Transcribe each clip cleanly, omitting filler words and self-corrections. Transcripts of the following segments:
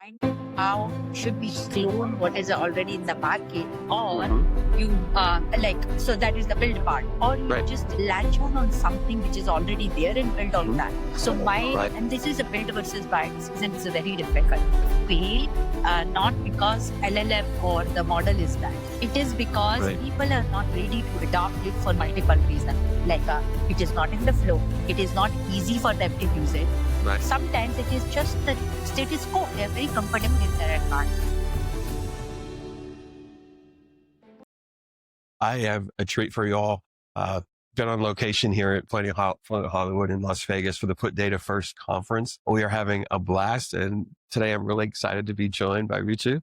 find how should we clone what is already in the market, or you so that is the build part, or you Right. just latch on something which is already there and build on that. So Right. and this is a build versus buy decision. It's a very difficult fail, not because LLM or the model is bad. It is because Right. people are not ready to adopt it for multiple reasons. It is not in the flow. It is not easy for them to use it. Right. Sometimes it is just the status quo. They are very comfortable in their environment. I have a treat for you all. Been on location here at Planet Hollywood in Las Vegas for the Put Data First conference. We are having a blast, and today I'm really excited to be joined by Ritu.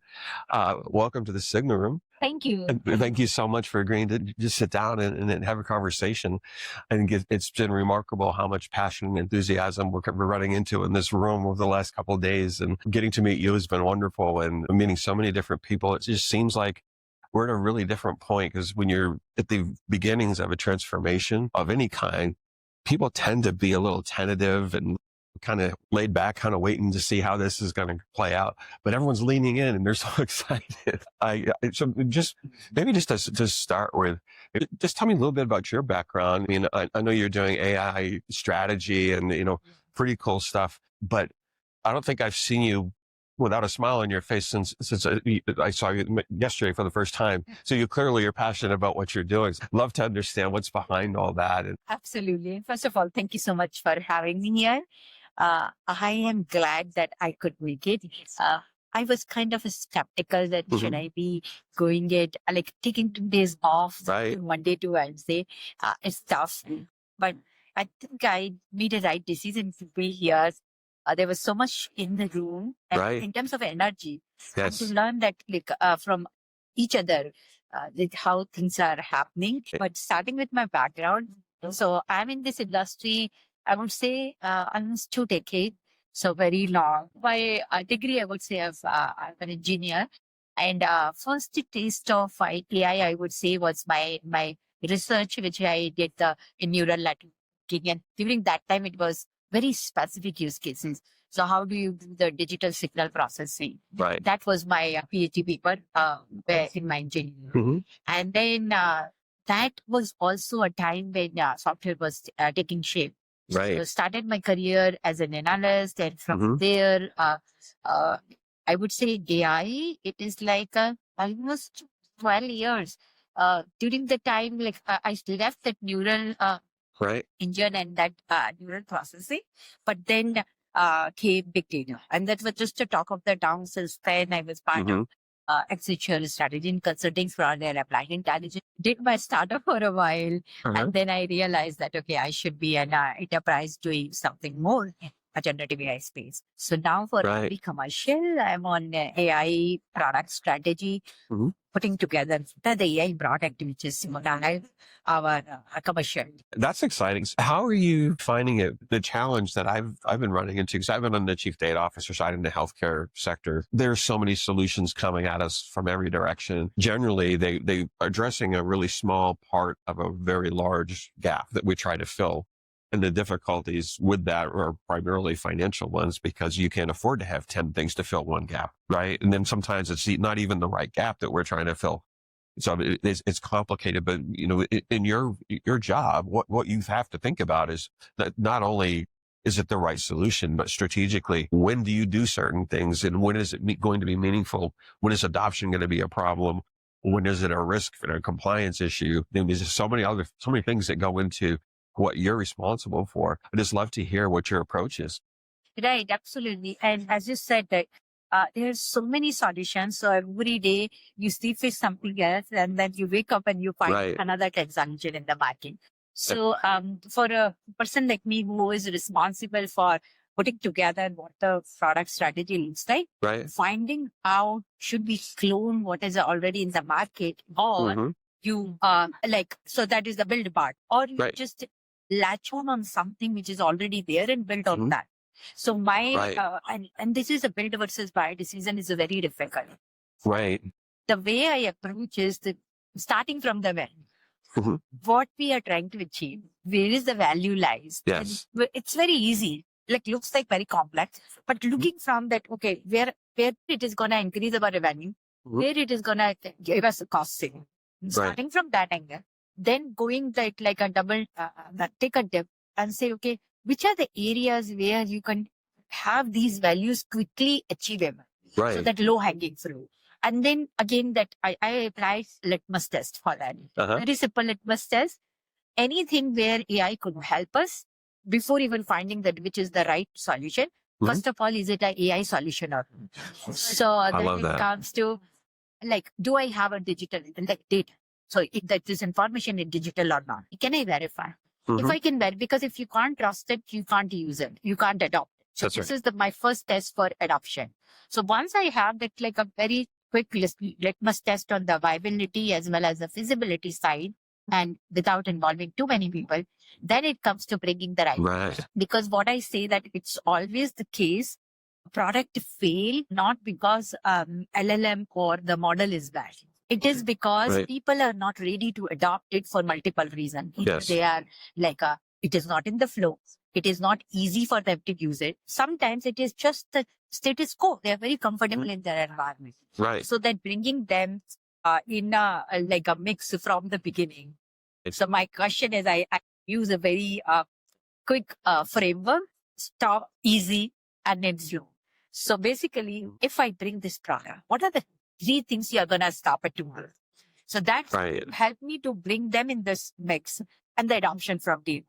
Welcome to the Signal Room. Thank you. And thank you so much for agreeing to just sit down and have a conversation. I think it's been remarkable how much passion and enthusiasm we're running into in this room over the last couple of days. And getting to meet you has been wonderful, and meeting so many different people. It just seems like we're at a really different point, because when you're at the beginnings of a transformation of any kind, people tend to be a little tentative and kind of laid back, kind of waiting to see how this is going to play out. But everyone's leaning in and they're so excited. So just to start with, just tell me a little bit about your background. I mean, I know you're doing AI strategy and, pretty cool stuff, but I don't think I've seen you without a smile on your face since I saw you yesterday for the first time. So you clearly are passionate about what you're doing. Love to understand what's behind all that. Absolutely. First of all, thank you so much for having me here. I am glad that I could make it. I was kind of skeptical that should I be going it, taking 2 days off, Right. Monday to Wednesday. It's tough, but I think I made the right decision to be here. There was so much in the room, and Right. in terms of energy, and Yes. to learn that from each other, how things are happening. But starting with my background, so I'm in this industry, I would say almost 2 decades, so very long. My degree, I would say, I'm an engineer, and first taste of AI, I would say, was my research, which I did in neural networking, and during that time, it was very specific use cases. So how do you do the digital signal processing? Right. That was my PhD paper in my engineering. Mm-hmm. And then that was also a time when software was taking shape. Right. So started my career as an analyst, and from there, I would say AI, it is almost 12 years. During the time, I left that neural Right. engine and that neural processing, but then came big data, and that was just a talk of the town. Since then, I was part of Accenture strategy and consulting for their applied intelligence. Did my startup for a while, and then I realized that I should be an enterprise doing something more in a generative AI space. So now for Right. the commercial, I'm on AI product strategy, putting together the AI product, which is our commercial. That's exciting. How are you finding it? The challenge that I've been running into, because I've been on the chief data officer side in the healthcare sector. There's so many solutions coming at us from every direction. Generally, they are addressing a really small part of a very large gap that we try to fill. And the difficulties with that are primarily financial ones, because you can't afford to have 10 things to fill one gap, right? And then sometimes it's not even the right gap that we're trying to fill. So it's complicated, but in your job, what you have to think about is that not only is it the right solution, but strategically, when do you do certain things, and when is it going to be meaningful? When is adoption going to be a problem? When is it a risk and a compliance issue? There's so many things that go into what you're responsible for. I just love to hear what your approach is. Right, absolutely. And as you said, that there's so many solutions. So every day you see fish something else, and then you wake up and you find Right. another technology in the market. So for a person like me who is responsible for putting together what the product strategy looks like, Right. finding out should we clone what is already in the market, or you so that is the build part, or you Right. just latch on something which is already there and build on that. So Right. and this is a build versus buy decision is very difficult. Right. The way I approach is starting from the end. What we are trying to achieve, where is the value lies. Yes. And it's very easy. Looks like very complex, but looking from that, where where it is going to increase our revenue, where it is going to give us a cost saving. Starting from that angle, then going like a double, take a dip and say, okay, which are the areas where you can have these values quickly achievable? So that low hanging fruit. And then again, that I applied litmus test for that. Very simple litmus test. Anything where AI could help us before even finding that which is the right solution. First of all, is it an AI solution or not? So then it comes to like, do I have a digital data? So if that is information in digital or not, can I verify? If I can verify, because if you can't trust it, you can't use it. You can't adopt it. So this is my first test for adoption. So once I have that, like a very quick litmus test on the viability as well as the feasibility side, and without involving too many people, then it comes to bringing the right. Because what I say that it's always the case, product fail not because LLM or the model is bad. It is because people are not ready to adopt it for multiple reasons. They are like, it is not in the flow. It is not easy for them to use it. Sometimes it is just the status quo. They are very comfortable in their environment. So that bringing them in like a mix from the beginning. So my question is, I use a very quick framework, stop, easy, and then slow. So basically, if I bring this product, what are the 3 things you are going to stop at tomorrow? So that helped me to bring them in this mix and the adoption from day.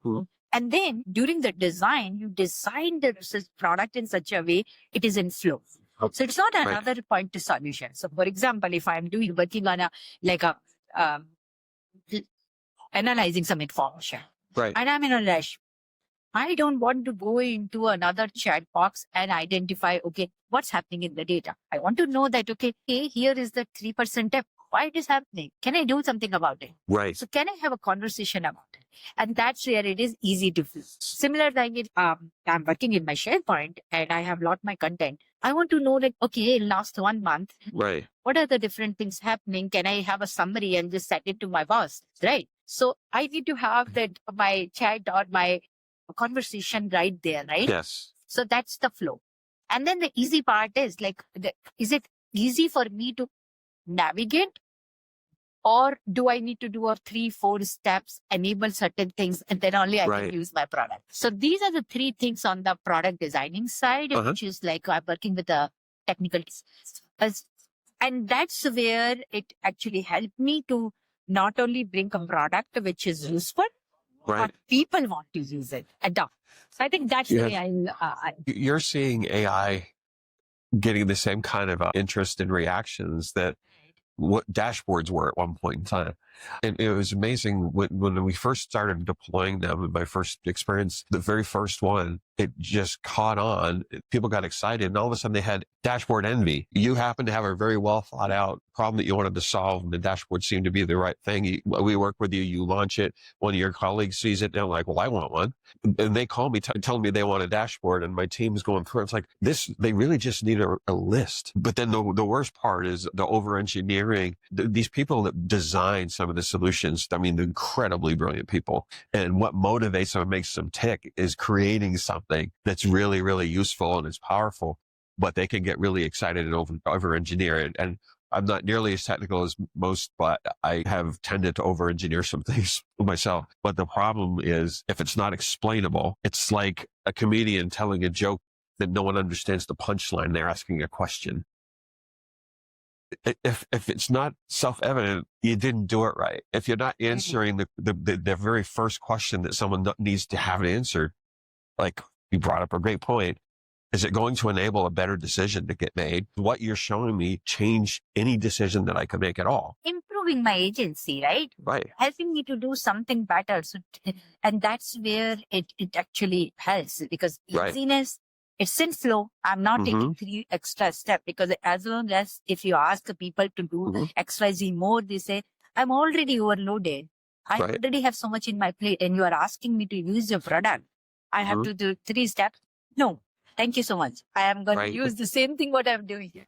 And then during the design, you design the product in such a way it is in flow. So it's not another point to solution. So for example, if I'm working on analyzing some information, and I'm in a rush, I don't want to go into another chat box and identify, okay, what's happening in the data. I want to know that, okay, hey, here is the 3% depth. Why it is happening? Can I do something about it? So can I have a conversation about it? And that's where it is easy to feel. Similar thing, I'm working in my SharePoint and I have lot my content. I want to know like, okay, last 1 month, what are the different things happening? Can I have a summary and just send it to my boss? Right. So I need to have that my chat or my conversation right there, right? So that's the flow. And then the easy part is like, is it easy for me to navigate? Or do I need to do a 3-4 steps, enable certain things, and then only I can use my product? So these are the 3 things on the product designing side, which is like I'm working with the technical. And that's where it actually helped me to not only bring a product which is useful, but people want to use it, adopt. So I think that's the way You're seeing AI getting the same kind of interest and reactions that what dashboards were at one point in time. And it was amazing when we first started deploying them in my first experience, the very first one, it just caught on. People got excited and all of a sudden they had dashboard envy. You happen to have a very well thought out problem that you wanted to solve and the dashboard seemed to be the right thing. We work with you, you launch it. One of your colleagues sees it and they're like, well, I want one. And they call me telling me they want a dashboard and my team's going through it. It's like they really just need a list. But then the worst part is the over engineering. These people that design some of the solutions, I mean, incredibly brilliant people. And what motivates them and makes them tick is creating something that's really, really useful and it's powerful, but they can get really excited and over engineer it. And I'm not nearly as technical as most, but I have tended to over engineer some things myself. But the problem is if it's not explainable, it's like a comedian telling a joke that no one understands the punchline. They're asking a question. If it's not self-evident, you didn't do it right. If you're not answering the very first question that someone needs to have answered, like you brought up a great point, is it going to enable a better decision to get made? What you're showing me change any decision that I could make at all. Improving my agency, right? Right. Helping me to do something better. So, and that's where it actually helps because easiness, it's in flow. I'm not taking 3 extra steps because as long as if you ask the people to do XYZ more, they say, I'm already overloaded. I already have so much in my plate and you are asking me to use your product. I have to do 3 steps. No, thank you so much. I am going to use the same thing what I'm doing here.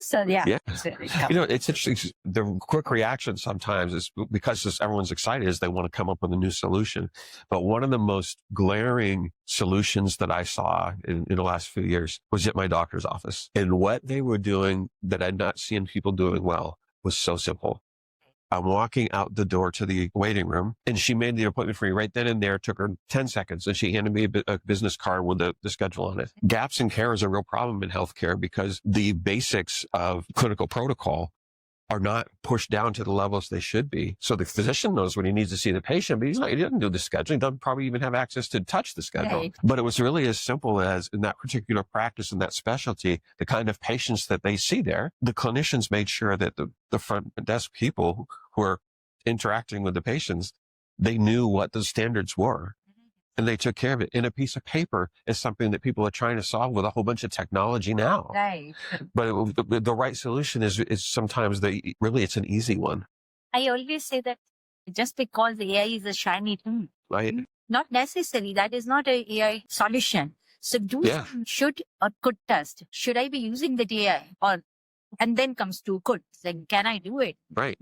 So yeah, Yeah. it's very It's interesting. The quick reaction sometimes is because everyone's excited is they want to come up with a new solution. But one of the most glaring solutions that I saw in the last few years was at my doctor's office. And what they were doing that I'd not seen people doing well was so simple. I'm walking out the door to the waiting room, and she made the appointment for me right then and there. It took her 10 seconds, and she handed me a business card with the schedule on it. Gaps in care is a real problem in healthcare because the basics of clinical protocol are not pushed down to the levels they should be. So the physician knows when he needs to see the patient, but he doesn't do the scheduling. He doesn't probably even have access to touch the schedule. Right. But it was really as simple as in that particular practice, in that specialty, the kind of patients that they see there, the clinicians made sure that the front desk people who are interacting with the patients, they knew what the standards were. And they took care of it. And a piece of paper is something that people are trying to solve with a whole bunch of technology now. Right. But the right solution is sometimes it's an easy one. I always say that just because AI is a shiny tool, Right? not necessary. That is not a AI solution. So some should or could test. Should I be using the AI and then comes to could. Like, can I do it? Right.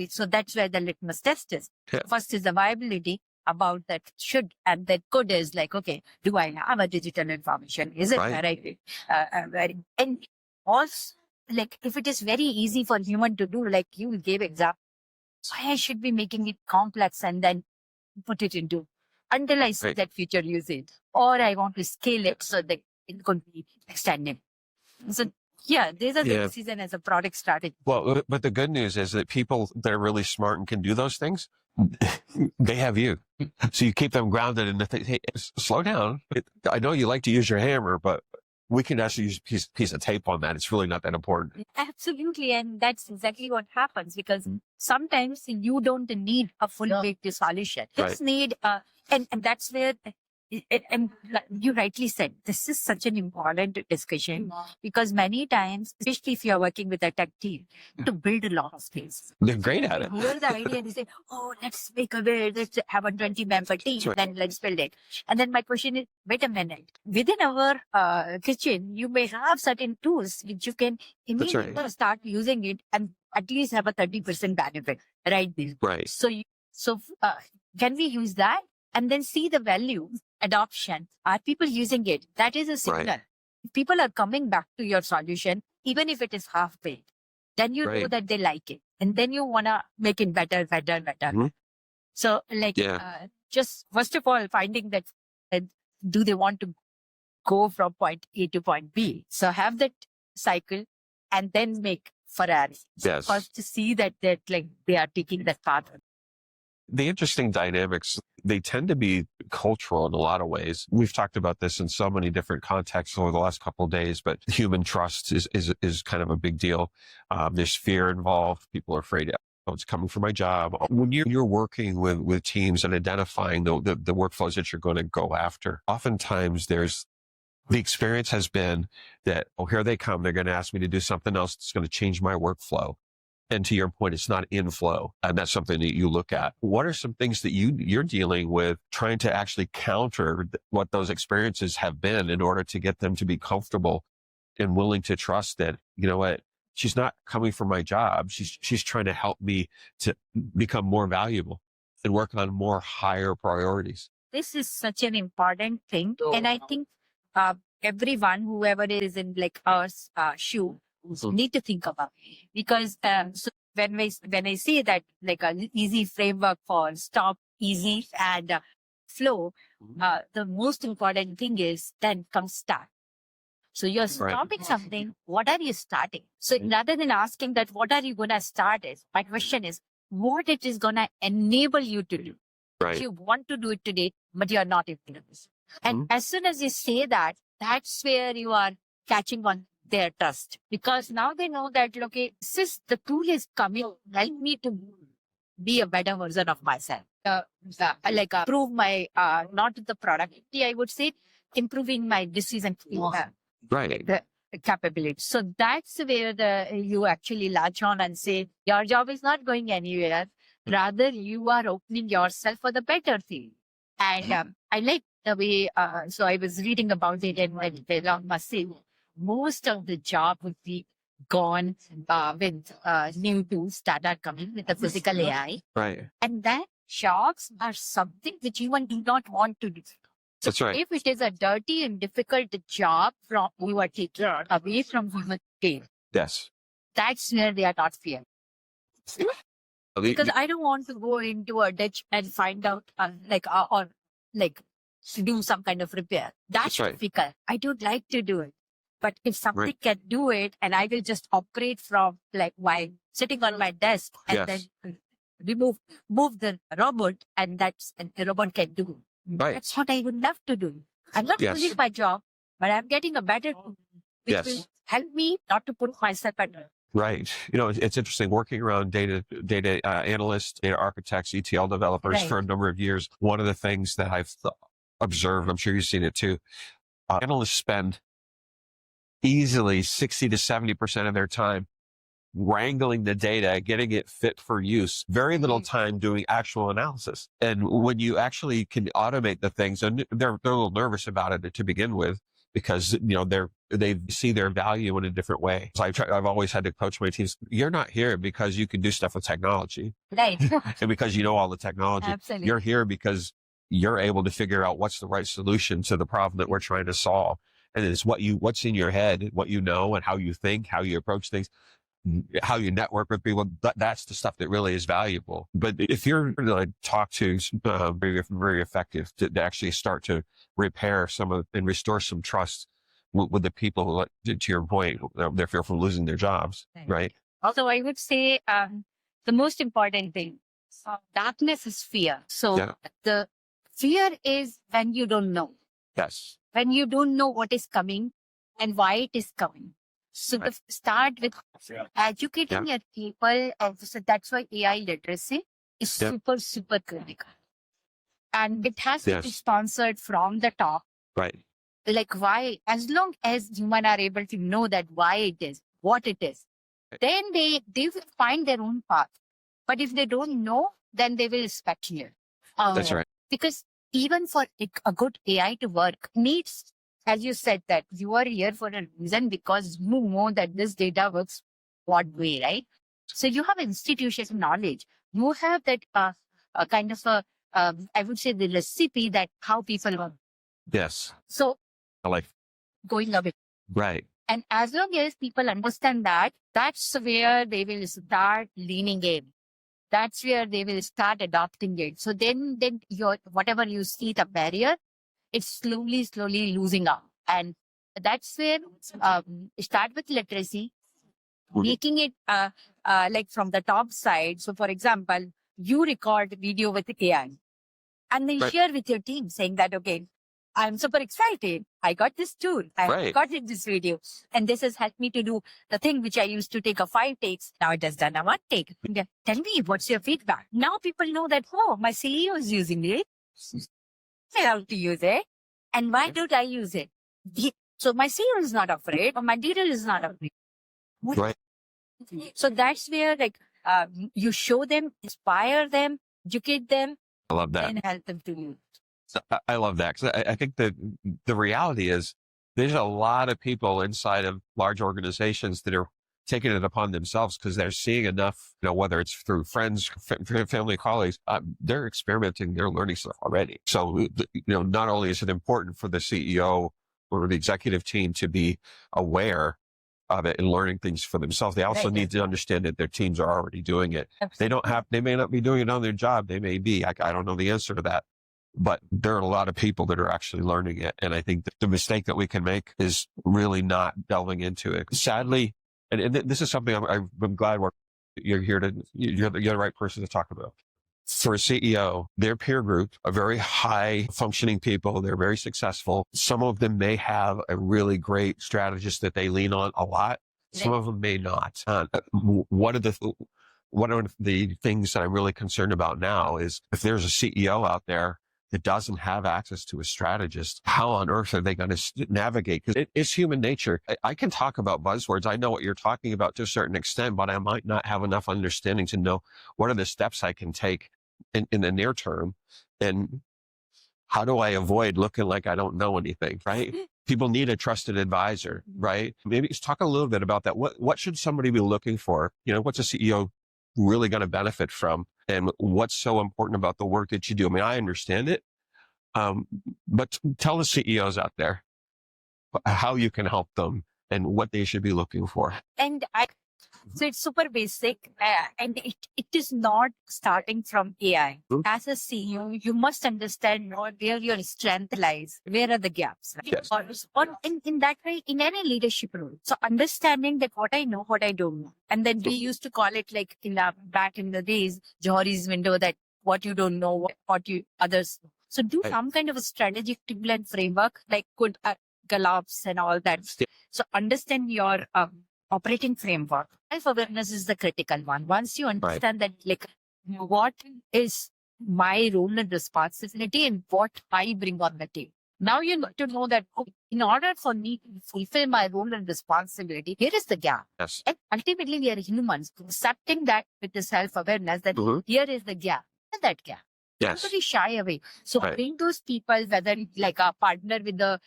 So that's where the litmus test is. Yeah. First is the viability about that should, and that could is like, okay, do I have a digital information? Is it right? And also, like, if it is very easy for human to do, like you gave example, why I should be making it complex and then put it into until I see that future usage, or I want to scale it so that it could be extended. So yeah, there's a decision as a product strategy. Well, but the good news is that people that are really smart and can do those things, they have you. So you keep them grounded and hey, slow down. I know you like to use your hammer, but we can actually use a piece of tape on that. It's really not that important. Absolutely. And that's exactly what happens because sometimes you don't need a full-baked solution. You just need, and that's where, and you rightly said, this is such an important discussion because many times, especially if you're working with a tech team, to build a lot of things. They're great at it. Here's the idea and they say, oh, let's have a 20-member team, then let's build it. And then my question is, wait a minute. Within our kitchen, you may have certain tools which you can immediately start using it and at least have a 30% benefit right there. Right. So can we use that? And then see the value, adoption. Are people using it? That is a signal. Right. If people are coming back to your solution, even if it is half-baked, then you know that they like it. And then you want to make it better. Mm-hmm. So just first of all, finding that do they want to go from point A to point B? So have that cycle and then make Ferrari. Yes. First to see that they are taking that path. The interesting dynamics, they tend to be cultural in a lot of ways. We've talked about this in so many different contexts over the last couple of days, but human trust is kind of a big deal. There's fear involved. People are afraid, oh, it's coming for my job. When you're working with teams and identifying the workflows that you're going to go after, oftentimes the experience has been that, oh, here they come. They're going to ask me to do something else that's going to change my workflow. And to your point, it's not in flow. And that's something that you look at. What are some things that you're dealing with trying to actually counter what those experiences have been in order to get them to be comfortable and willing to trust that, you know what, she's not coming for my job. She's trying to help me to become more valuable and work on more higher priorities. This is such an important thing. And I think everyone, whoever is in our shoe, need to think about it. Because so when I say that an easy framework for stop, easy and flow, the most important thing is then comes start. So you're stopping something. What are you starting? So rather than asking that, what are you going to start is, my question is, what it is going to enable you to do. Right. You want to do it today, but you're not able to do this. And as soon as you say that, that's where you are catching on their trust, because now they know that, okay, since the tool is coming, help me to be a better version of myself. Improve my, not the productivity, I would say, improving my decision the capability. So that's where you actually latch on and say, your job is not going anywhere. Rather, you are opening yourself for the better thing. And I like the way, so I was reading about it and Elon Musk said, most of the job would be gone with new tools that are coming with the physical AI. Right. And that jobs are something which human do not want to do. So That's right. if it is a dirty and difficult job from you are taking away from human scale, Yes. that's where they are not fear. Because I don't want to go into a ditch and find out or to do some kind of repair. That's right. difficult. I don't like to do it. But if something can do it and I will just operate from while sitting on my desk and then move the robot and the robot can do. Right. That's what I would love to do. I'm not losing my job, but I'm getting a better tool which will help me not to put myself at risk. Right. It's interesting working around data analysts, data architects, ETL developers for a number of years. One of the things that I've observed, I'm sure you've seen it too, analysts spend easily 60 to 70% of their time wrangling the data, getting it fit for use, very little time doing actual analysis. And when you actually can automate the things, and they're a little nervous about it to begin with, because they see their value in a different way. So I've always had to coach my teams. You're not here because you can do stuff with technology, right? And because you know all the technology. Absolutely. You're here because you're able to figure out what's the right solution to the problem that we're trying to solve. And it's what's in your head, what you know, and how you think, how you approach things, how you network with people. That's the stuff that really is valuable. But if you're going to talk to very, very effective to actually start to repair and restore some trust with the people who, to your point, they're fearful of losing their jobs, right? Also, I would say the most important thing, darkness is fear. So the fear is when you don't know. Yes. When you don't know what is coming and why it is coming. So start with educating your people. So that's why AI literacy is super, super critical. And it has to be sponsored from the top. Right. Why, as long as humans are able to know that why it is, what it is, then they will find their own path. But if they don't know, then they will speculate. That's right. Because even for a good AI to work needs, as you said, that you are here for a reason because you know that this data works what way, right? So you have institutional knowledge. You have that kind of I would say the recipe that how people work. Yes. So I like going a bit. Right. And as long as people understand that, that's where they will start leaning in. That's where they will start adopting it. So then your whatever you see the barrier, it's slowly losing out. And that's where start with literacy, making it from the top side. So for example, you record video with AI and then share with your team saying that, okay, I'm super excited. I got this tool. I got this video. And this has helped me to do the thing which I used to take 5 takes. Now it has done a 1 take. Tell me, what's your feedback? Now people know that, my CEO is using it. I have to use it. And why don't I use it? So my CEO is not afraid, or my leader is not afraid. Right. So that's where you show them, inspire them, educate them. I love that. And help them to use. I love that, because I think that the reality is there's a lot of people inside of large organizations that are taking it upon themselves because they're seeing enough, whether it's through friends, family, colleagues, they're experimenting, they're learning stuff already. So, not only is it important for the CEO or the executive team to be aware of it and learning things for themselves, they also need to understand that their teams are already doing it. Absolutely. They may not be doing it on their job. They may be. I don't know the answer to that. But there are a lot of people that are actually learning it. And I think that the mistake that we can make is really not delving into it. Sadly, and this is something I'm glad you're here you're the right person to talk about. For a CEO, their peer group are very high functioning people. They're very successful. Some of them may have a really great strategist that they lean on a lot. Some of them may not. One of the things that I'm really concerned about now is if there's a CEO out there that doesn't have access to a strategist, how on earth are they going to navigate? Because it's human nature. I can talk about buzzwords. I know what you're talking about to a certain extent, but I might not have enough understanding to know what are the steps I can take in the near term. And how do I avoid looking like I don't know anything, right? people need a trusted advisor, right? Maybe just talk a little bit about that. What should somebody be looking for? What's a CEO really going to benefit from? And what's so important about the work that you do? I mean, I understand it, but tell the CEOs out there how you can help them and what they should be looking for. So it's super basic, and it is not starting from AI. As a CEO, you must understand where your strength lies, where are the gaps. Right? Yes. Or in that way, in any leadership role. So understanding that what I know, what I don't know. And then we used to call it like back in the days, Johari's window, that what you don't know, what you others know. So do some kind of a strategic tool and framework, like good Gallups and all that. So understand your operating framework. Self-awareness is the critical one. Once you understand that, like, what is my role and responsibility and what I bring on the team. Now you need to know that in order for me to fulfill my role and responsibility, here is the gap. Yes. And ultimately, we are humans. Accepting that with the self-awareness that here is the gap. And that gap. Yes. Don't shy away. So bring those people, whether like a partner with the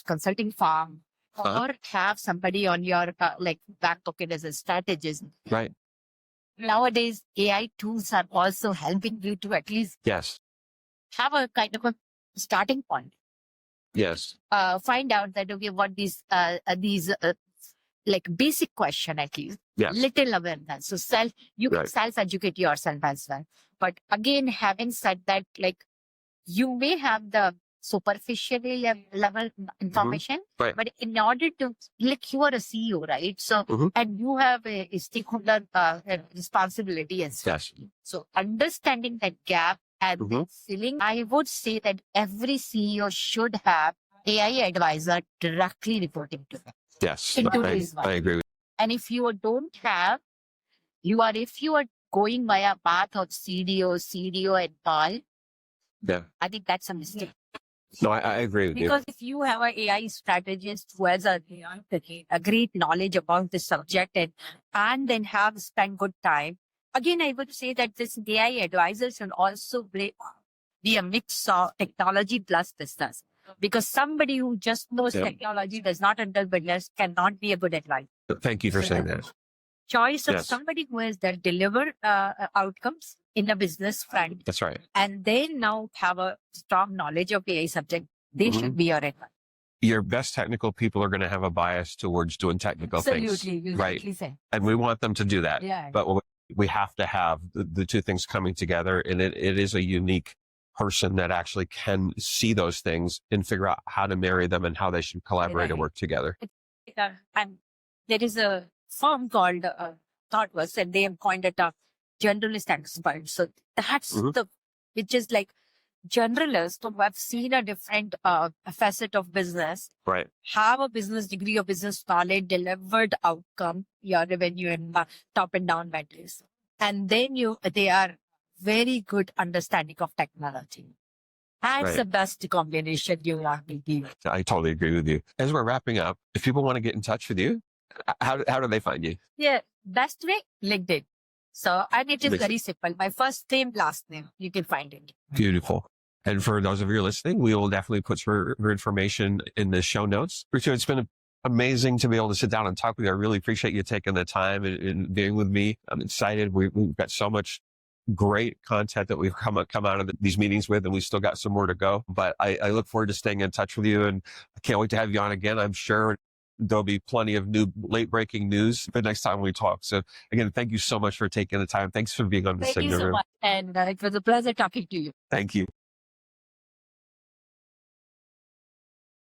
consulting firm, or have somebody on your like back pocket as a strategist. Right. Nowadays, AI tools are also helping you to at least have a kind of a starting point. Yes. Find out that, okay, what these like basic question at least. Yes. Little awareness. So you can self-educate yourself as well. But again, having said that, like, you may have the superficial level information, but in order to, like, you are a CEO, right? So, and you have a stakeholder responsibility as well. Yes. So understanding that gap and filling, I would say that every CEO should have AI advisor directly reporting to them. Yes. I agree with you. And if you don't have, if you are going via path of CDO and all, I think that's a mistake. No, I agree with you. Because if you have an AI strategist who has a great knowledge about the subject and then have spent good time, again, I would say that this AI advisor should also be a mix of technology plus business. Because somebody who just knows technology, does not understand business, cannot be a good advisor. Thank you for saying that. Choice of somebody who has that delivered outcomes in a business front. That's right. And they now have a strong knowledge of AI subject. They should be your advisor. Your best technical people are going to have a bias towards doing technical things. Right. And we want them to do that. Yeah. But we have to have the two things coming together. And it is a unique person that actually can see those things and figure out how to marry them and how they should collaborate and work together. And there is a firm called ThoughtWorks, and they have coined it a generalist expert. So that's which is like generalists who have seen a different facet of business, have a business degree of business knowledge, delivered outcome, your revenue and top and down metrics. And then they are very good understanding of technology. That's the best combination you want to give. I totally agree with you. As we're wrapping up, if people want to get in touch with you, how do they find you? Yeah, best way, LinkedIn. So, and it is very simple. My first name, last name, you can find it. Beautiful. And for those of you listening, we will definitely put her information in the show notes. Ritu, it's been amazing to be able to sit down and talk with you. I really appreciate you taking the time and being with me. I'm excited. We've got so much great content that we've come out of these meetings with, and we still got some more to go. But I look forward to staying in touch with you, and I can't wait to have you on again. I'm sure there'll be plenty of new late breaking news the next time we talk. So again, thank you so much for taking the time. Thanks for being on the Signal Room. Thank you so much. And it was a pleasure talking to you. Thank you.